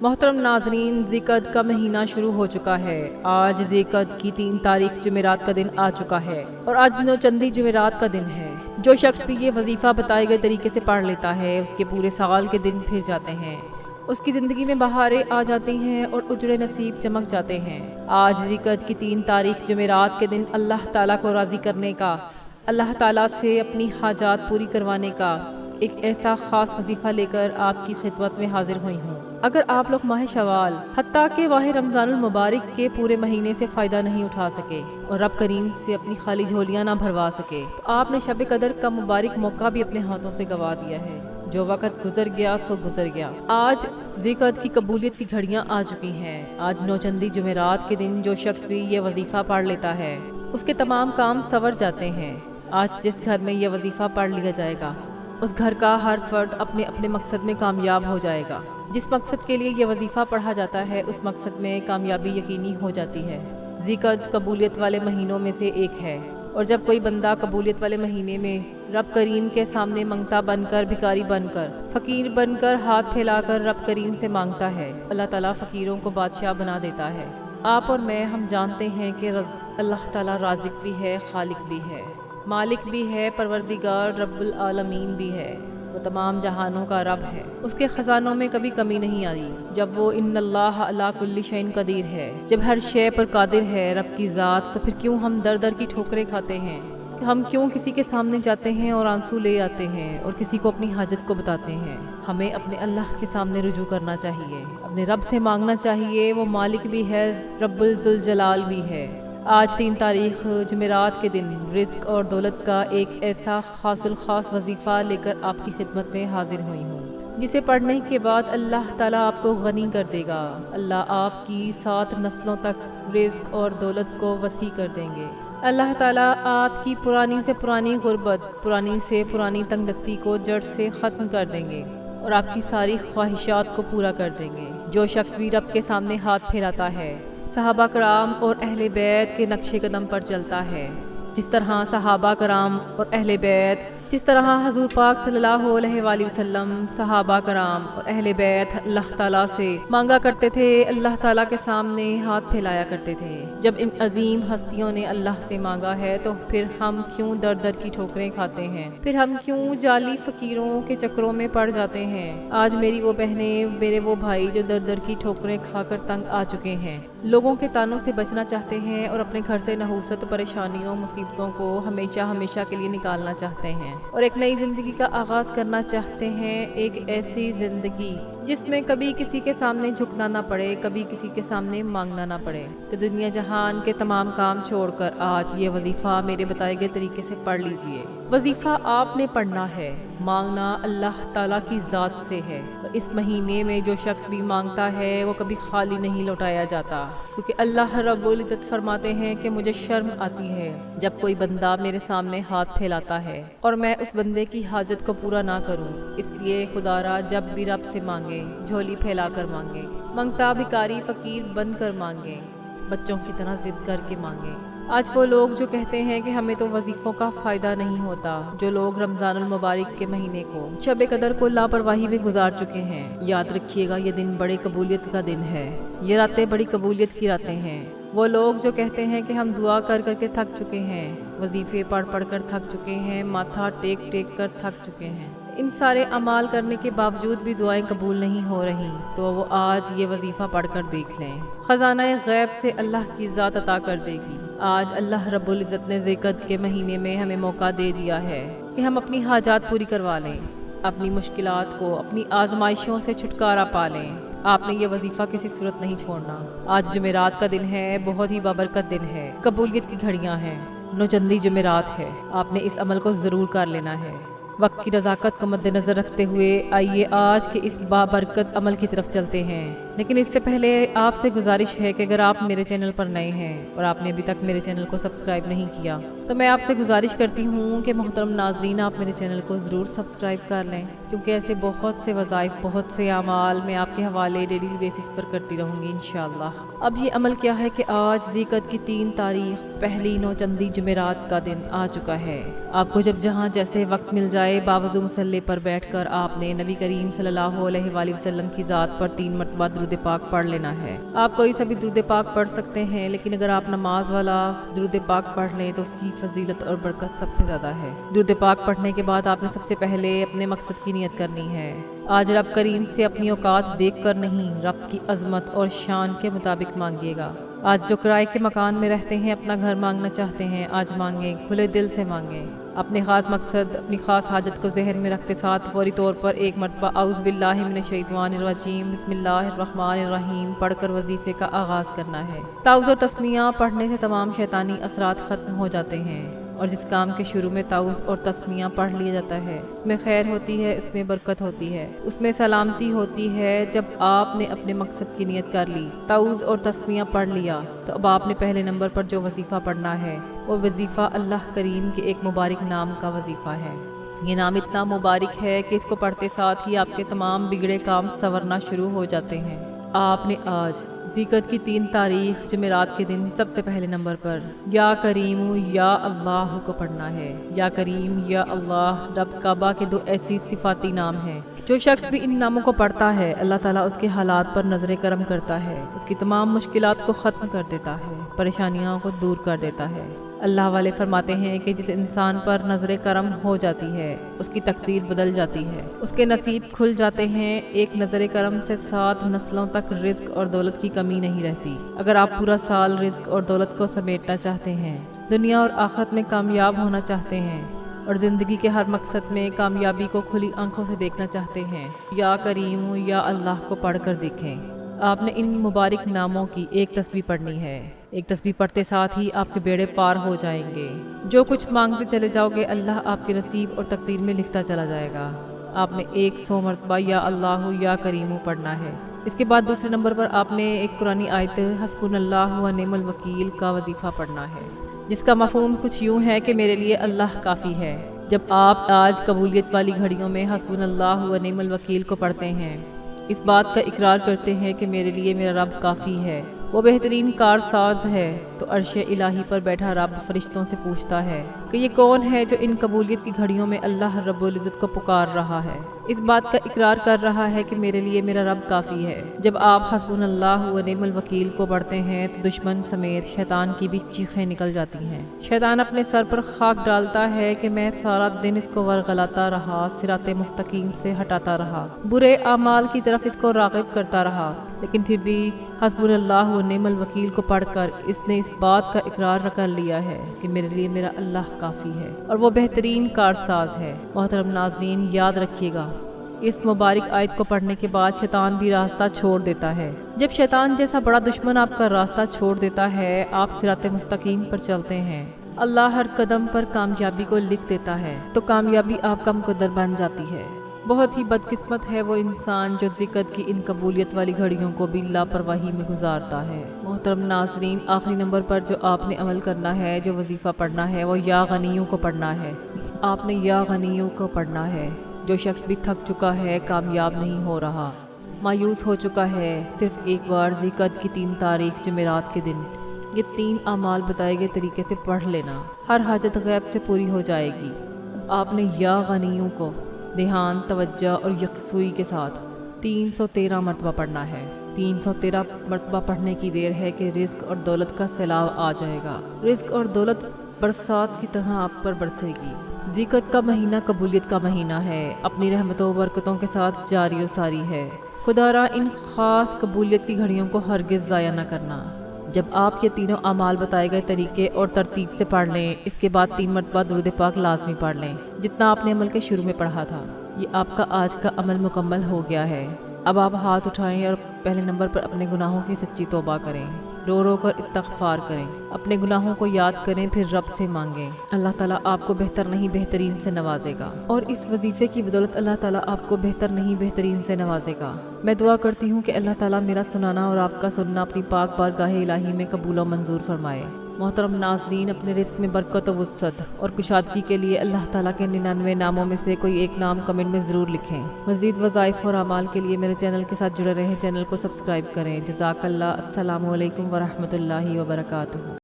محترم ناظرین، ذی-القعدہ کا مہینہ شروع ہو چکا ہے۔ آج ذی-القعدہ کی 3 تاریخ جمعرات کا دن آ چکا ہے اور آج نوچندی جمعرات کا دن ہے۔ جو شخص بھی یہ وظیفہ بتائے گئے طریقے سے پڑھ لیتا ہے، اس کے پورے سال کے دن پھر جاتے ہیں، اس کی زندگی میں بہاریں آ جاتی ہیں اور اجڑے نصیب چمک جاتے ہیں۔ آج ذی-القعدہ کی 3 تاریخ جمعرات کے دن اللہ تعالیٰ کو راضی کرنے کا، اللہ تعالیٰ سے اپنی حاجات پوری کروانے کا ایک ایسا خاص وظیفہ لے کر آپ کی خدمت میں حاضر ہوئی ہوں۔ اگر آپ لوگ ماہ شوال حتیٰ کہ ماہ رمضان المبارک کے پورے مہینے سے فائدہ نہیں اٹھا سکے اور رب کریم سے اپنی خالی جھولیاں نہ بھروا سکے، تو آپ نے شب قدر کا مبارک موقع بھی اپنے ہاتھوں سے گنوا دیا ہے۔ جو وقت گزر گیا سو گزر گیا۔ آج ذی-القعدہ کی قبولیت کی گھڑیاں آ چکی ہیں۔ آج نوچندی جمعرات کے دن جو شخص بھی یہ وظیفہ پڑھ لیتا ہے، اس کے تمام کام سنور جاتے ہیں۔ آج جس گھر میں یہ وظیفہ پڑھ لیا جائے گا، اس گھر کا ہر فرد اپنے اپنے مقصد میں کامیاب ہو جائے گا۔ جس مقصد کے لیے یہ وظیفہ پڑھا جاتا ہے، اس مقصد میں کامیابی یقینی ہو جاتی ہے۔ ذی-القعدہ قبولیت والے مہینوں میں سے ایک ہے، اور جب کوئی بندہ قبولیت والے مہینے میں رب کریم کے سامنے منگتا بن کر، بھکاری بن کر، فقیر بن کر، ہاتھ پھیلا کر رب کریم سے مانگتا ہے، اللہ تعالیٰ فقیروں کو بادشاہ بنا دیتا ہے۔ آپ اور میں ہم جانتے ہیں کہ اللہ تعالیٰ رازق بھی ہے، خالق بھی ہے، مالک بھی ہے، پروردگار رب العالمین بھی ہے، وہ تمام جہانوں کا رب ہے۔ اس کے خزانوں میں کبھی کمی نہیں آئی۔ جب وہ ان اللہ علی کل شیء قدیر ہے، جب ہر شے پر قادر ہے رب کی ذات، تو پھر کیوں ہم در در کی ٹھوکریں کھاتے ہیں؟ ہم کیوں کسی کے سامنے جاتے ہیں اور آنسو لے آتے ہیں اور کسی کو اپنی حاجت کو بتاتے ہیں؟ ہمیں اپنے اللہ کے سامنے رجوع کرنا چاہیے، اپنے رب سے مانگنا چاہیے۔ وہ مالک بھی ہے، رب ذوالجلال بھی ہے۔ آج 3 تاریخ جمعرات کے دن رزق اور دولت کا ایک ایسا خاص الخاص وظیفہ لے کر آپ کی خدمت میں حاضر ہوئی ہوں، جسے پڑھنے کے بعد اللہ تعالیٰ آپ کو غنی کر دے گا۔ اللہ آپ کی 7 نسلوں تک رزق اور دولت کو وسیع کر دیں گے۔ اللہ تعالیٰ آپ کی پرانی سے پرانی غربت، پرانی سے پرانی تنگ دستی کو جڑ سے ختم کر دیں گے اور آپ کی ساری خواہشات کو پورا کر دیں گے۔ جو شخص بھی رب کے سامنے ہاتھ پھیلاتا ہے، صحابہ کرام اور اہل بیت کے نقش قدم پر چلتا ہے، جس طرح صحابہ کرام اور اہل بیت، جس طرح حضور پاک صلی اللہ علیہ وآلہ وسلم، صحابہ کرام اور اہل بیت اللہ تعالیٰ سے مانگا کرتے تھے، اللہ تعالیٰ کے سامنے ہاتھ پھیلایا کرتے تھے۔ جب ان عظیم ہستیوں نے اللہ سے مانگا ہے، تو پھر ہم کیوں در در کی ٹھوکریں کھاتے ہیں؟ پھر ہم کیوں جعلی فقیروں کے چکروں میں پڑ جاتے ہیں؟ آج میری وہ بہنیں، میرے وہ بھائی جو در در کی ٹھوکریں کھا کر تنگ آ چکے ہیں، لوگوں کے تانوں سے بچنا چاہتے ہیں اور اپنے گھر سے نحوست، پریشانیوں، مصیبتوں کو ہمیشہ ہمیشہ کے لیے نکالنا چاہتے ہیں اور ایک نئی زندگی کا آغاز کرنا چاہتے ہیں۔ ایک ایسی زندگی جس میں کبھی کسی کے سامنے جھکنا نہ پڑے، کبھی کسی کے سامنے مانگنا نہ پڑے۔ تو دنیا جہان کے تمام کام چھوڑ کر آج یہ وظیفہ میرے بتائے گئے طریقے سے پڑھ لیجئے۔ وظیفہ آپ نے پڑھنا ہے، مانگنا اللہ تعالیٰ کی ذات سے ہے، اور اس مہینے میں جو شخص بھی مانگتا ہے وہ کبھی خالی نہیں لوٹایا جاتا، کیونکہ اللہ رب العزت فرماتے ہیں کہ مجھے شرم آتی ہے جب کوئی بندہ میرے سامنے ہاتھ پھیلاتا ہے اور میں اس بندے کی حاجت کو پورا نہ کروں۔ اس لیے خدا را جب بھی رب سے مانگے، جھولی پھیلا کر مانگے، منگتا بھکاری فقیر بن کر مانگے، بچوں کی طرح ضد کر کے مانگے۔ آج وہ لوگ جو کہتے ہیں کہ ہمیں تو وظیفوں کا فائدہ نہیں ہوتا، جو لوگ رمضان المبارک کے مہینے کو، شب قدر کو لاپرواہی میں گزار چکے ہیں، یاد رکھیے گا یہ دن بڑے قبولیت کا دن ہے، یہ راتیں بڑی قبولیت کی راتیں ہیں۔ وہ لوگ جو کہتے ہیں کہ ہم دعا کر کر کے تھک چکے ہیں، وظیفے پڑھ پڑھ کر تھک چکے ہیں، ماتھا ٹیک ٹیک کر تھک چکے ہیں، ان سارے اعمال کرنے کے باوجود بھی دعائیں قبول نہیں ہو رہی، تو وہ آج یہ وظیفہ پڑھ کر دیکھ لیں، خزانہ غیب سے اللہ کی ذات عطا کر دے گی۔ آج اللہ رب العزت نے ذی-القعدہ کے مہینے میں ہمیں موقع دے دیا ہے کہ ہم اپنی حاجات پوری کروا لیں، اپنی مشکلات کو، اپنی آزمائشوں سے چھٹکارا پا لیں۔ آپ نے یہ وظیفہ کسی صورت نہیں چھوڑنا۔ آج جمعرات کا دن ہے، بہت ہی بابرکت دن ہے، قبولیت کی گھڑیاں ہیں، نوچندی جمعرات ہے، آپ نے اس عمل کو ضرور کر لینا ہے۔ وقت کی نزاکت کو مد نظر رکھتے ہوئے آئیے آج کے اس بابرکت عمل کی طرف چلتے ہیں، لیکن اس سے پہلے آپ سے گزارش ہے کہ اگر آپ میرے چینل پر نئے ہیں اور آپ نے ابھی تک میرے چینل کو سبسکرائب نہیں کیا، تو میں آپ سے گزارش کرتی ہوں کہ محترم ناظرین آپ میرے چینل کو ضرور سبسکرائب کر لیں، کیونکہ ایسے بہت سے وظائف، بہت سے اعمال میں آپ کے حوالے ڈیلی بیسس پر کرتی رہوں گی انشاءاللہ۔ اب یہ عمل کیا ہے کہ آج ذی-القعدہ کی 3 تاریخ پہلی نوچندی جمعرات کا دن آ چکا ہے۔ آپ کو جب جہاں جیسے وقت مل جائے باوضو مصلی پر بیٹھ کر آپ نے نبی کریم صلی اللہ علیہ وآلہ وسلم کی ذات پر 3 مرتبہ درود پاک پڑھ لینا ہے۔ آپ کوئی سا بھی درود پاک پڑھ سکتے ہیں، لیکن اگر آپ نماز والا درود پاک پڑھ لیں تو اس کی فضیلت اور برکت سب سے زیادہ ہے۔ درود پاک پڑھنے کے بعد آپ نے سب سے پہلے اپنے مقصد کی نیت کرنی ہے۔ آج رب کریم سے اپنی اوقات دیکھ کر نہیں، رب کی عظمت اور شان کے مطابق مانگیے گا۔ آج جو کرائے کے مکان میں رہتے ہیں، اپنا گھر مانگنا چاہتے ہیں، آج مانگیں، کھلے دل سے مانگیں۔ اپنے خاص مقصد، اپنی خاص حاجت کو ذہن میں رکھتے ساتھ فوری طور پر ایک مرتبہ اعوذ باللہ من الشیطان الرجیم بسم اللہ الرحمن الرحیم پڑھ کر وظیفے کا آغاز کرنا ہے۔ تعوذ اور تسمیہ پڑھنے سے تمام شیطانی اثرات ختم ہو جاتے ہیں، اور جس کام کے شروع میں تعوذ اور تسمیہ پڑھ لیا جاتا ہے اس میں خیر ہوتی ہے، اس میں برکت ہوتی ہے، اس میں سلامتی ہوتی ہے۔ جب آپ نے اپنے مقصد کی نیت کر لی، تعوذ اور تسمیہ پڑھ لیا، تو اب آپ نے پہلے نمبر پر جو وظیفہ پڑھنا ہے وہ وظیفہ اللہ کریم کے ایک مبارک نام کا وظیفہ ہے۔ یہ نام اتنا مبارک ہے کہ اس کو پڑھتے ساتھ ہی آپ کے تمام بگڑے کام سنورنا شروع ہو جاتے ہیں۔ آپ نے آج ذیقعدہ کی 3 تاریخ جمعرات کے دن سب سے پہلے نمبر پر یا کریم یا اللہ کو پڑھنا ہے۔ یا کریم یا اللہ رب کعبہ کے 2 ایسی صفاتی نام ہیں، جو شخص بھی ان ناموں کو پڑھتا ہے اللہ تعالیٰ اس کے حالات پر نظر کرم کرتا ہے، اس کی تمام مشکلات کو ختم کر دیتا ہے، پریشانیوں کو دور کر دیتا ہے۔ اللہ والے فرماتے ہیں کہ جس انسان پر نظر کرم ہو جاتی ہے اس کی تقدیر بدل جاتی ہے، اس کے نصیب کھل جاتے ہیں۔ ایک نظر کرم سے 7 نسلوں تک رزق اور دولت کی کمی نہیں رہتی۔ اگر آپ پورا سال رزق اور دولت کو سمیٹنا چاہتے ہیں، دنیا اور آخرت میں کامیاب ہونا چاہتے ہیں، اور زندگی کے ہر مقصد میں کامیابی کو کھلی آنکھوں سے دیکھنا چاہتے ہیں، یا کریم یا اللہ کو پڑھ کر دیکھیں۔ آپ نے ان مبارک ناموں کی ایک تسبیح پڑھنی ہے۔ ایک تسبیح پڑھتے ساتھ ہی آپ کے بیڑے پار ہو جائیں گے۔ جو کچھ مانگتے چلے جاؤ گے اللہ آپ کے نصیب اور تقدیر میں لکھتا چلا جائے گا۔ آپ نے 100 مرتبہ یا اللہ یا کریم پڑھنا ہے۔ اس کے بعد دوسرے نمبر پر آپ نے ایک قرآنی آیت حسبنا اللہ و نعم الوکیل کا وظیفہ پڑھنا ہے، جس کا مفہوم کچھ یوں ہے کہ میرے لیے اللہ کافی ہے۔ جب آپ آج قبولیت والی گھڑیوں میں حسبنا اللہ و نعم الوکیل کو پڑھتے ہیں، اس بات کا اقرار کرتے ہیں کہ میرے لیے میرا رب کافی ہے، وہ بہترین کارساز ہے، تو عرش الہی پر بیٹھا رب فرشتوں سے پوچھتا ہے کہ یہ کون ہے جو ان قبولیت کی گھڑیوں میں اللہ رب العزت کو پکار رہا ہے، اس بات کا اقرار کر رہا ہے کہ میرے لیے میرا رب کافی ہے۔ جب آپ حسبنا اللہ و نعم الوکیل کو پڑھتے ہیں تو دشمن سمیت شیطان کی بھی چیخیں نکل جاتی ہیں۔ شیطان اپنے سر پر خاک ڈالتا ہے کہ میں سارا دن اس کو ورغلاتا رہا، صراط مستقیم سے ہٹاتا رہا، برے اعمال کی طرف اس کو راغب کرتا رہا، لیکن پھر بھی حسبنا اللہ و نعم الوکیل کو پڑھ کر اس نے اس بات کا اقرار کر لیا ہے کہ میرے لیے میرا اللہ کافی ہے اور وہ بہترین کارساز ہے۔ محترم ناظرین، یاد رکھیے گا، اس مبارک آیت کو پڑھنے کے بعد شیطان بھی راستہ چھوڑ دیتا ہے۔ جب شیطان جیسا بڑا دشمن آپ کا راستہ چھوڑ دیتا ہے، آپ صراط مستقیم پر چلتے ہیں، اللہ ہر قدم پر کامیابی کو لکھ دیتا ہے، تو کامیابی آپ کا مقدر بن جاتی ہے۔ بہت ہی بدقسمت ہے وہ انسان جو ذکر کی ان قبولیت والی گھڑیوں کو بھی لاپرواہی میں گزارتا ہے۔ محترم ناظرین، آخری نمبر پر جو آپ نے عمل کرنا ہے، جو وظیفہ پڑھنا ہے، وہ یا غنیوں کو پڑھنا ہے۔ آپ نے یا غنیوں کو پڑھنا ہے۔ جو شخص بھی تھک چکا ہے، کامیاب نہیں ہو رہا، مایوس ہو چکا ہے، صرف ایک بار ذیقعدہ کی 3 تاریخ جمعرات کے دن یہ 3 اعمال بتائے گئے طریقے سے پڑھ لینا، ہر حاجت غیب سے پوری ہو جائے گی۔ آپ نے یا غنیوں کو دھیان، توجہ اور یکسوئی کے ساتھ 313 مرتبہ پڑھنا ہے۔ 313 مرتبہ پڑھنے کی دیر ہے کہ رزق اور دولت کا سیلاب آ جائے گا۔ رزق اور دولت برسات کی طرح آپ پر برسے گی۔ ذیقعدہ کا مہینہ قبولیت کا مہینہ ہے، اپنی رحمتوں و برکتوں کے ساتھ جاری و ساری ہے۔ خدا را ان خاص قبولیت کی گھڑیوں کو ہرگز ضائع نہ کرنا۔ جب آپ یہ تینوں اعمال بتائے گئے طریقے اور ترتیب سے پڑھ لیں، اس کے بعد 3 مرتبہ درود پاک لازمی پڑھ لیں، جتنا آپ نے عمل کے شروع میں پڑھا تھا۔ یہ آپ کا آج کا عمل مکمل ہو گیا ہے۔ اب آپ ہاتھ اٹھائیں اور پہلے نمبر پر اپنے گناہوں کی سچی توبہ کریں، رو رو کر استغفار کریں، اپنے گناہوں کو یاد کریں، پھر رب سے مانگیں۔ اللہ تعالیٰ آپ کو بہتر نہیں بہترین سے نوازے گا، اور اس وظیفے کی بدولت اللہ تعالیٰ آپ کو بہتر نہیں بہترین سے نوازے گا۔ میں دعا کرتی ہوں کہ اللہ تعالیٰ میرا سنانا اور آپ کا سننا اپنی پاک بارگاہ الہی میں قبول و منظور فرمائے۔ محترم ناظرین، اپنے رزق میں برکت و وسعت اور کشادگی کے لیے اللہ تعالیٰ کے 99 ناموں میں سے کوئی ایک نام کمنٹ میں ضرور لکھیں۔ مزید وظائف اور اعمال کے لیے میرے چینل کے ساتھ جڑے رہیں، چینل کو سبسکرائب کریں۔ جزاک اللہ۔ السلام علیکم ورحمۃ اللہ وبرکاتہ۔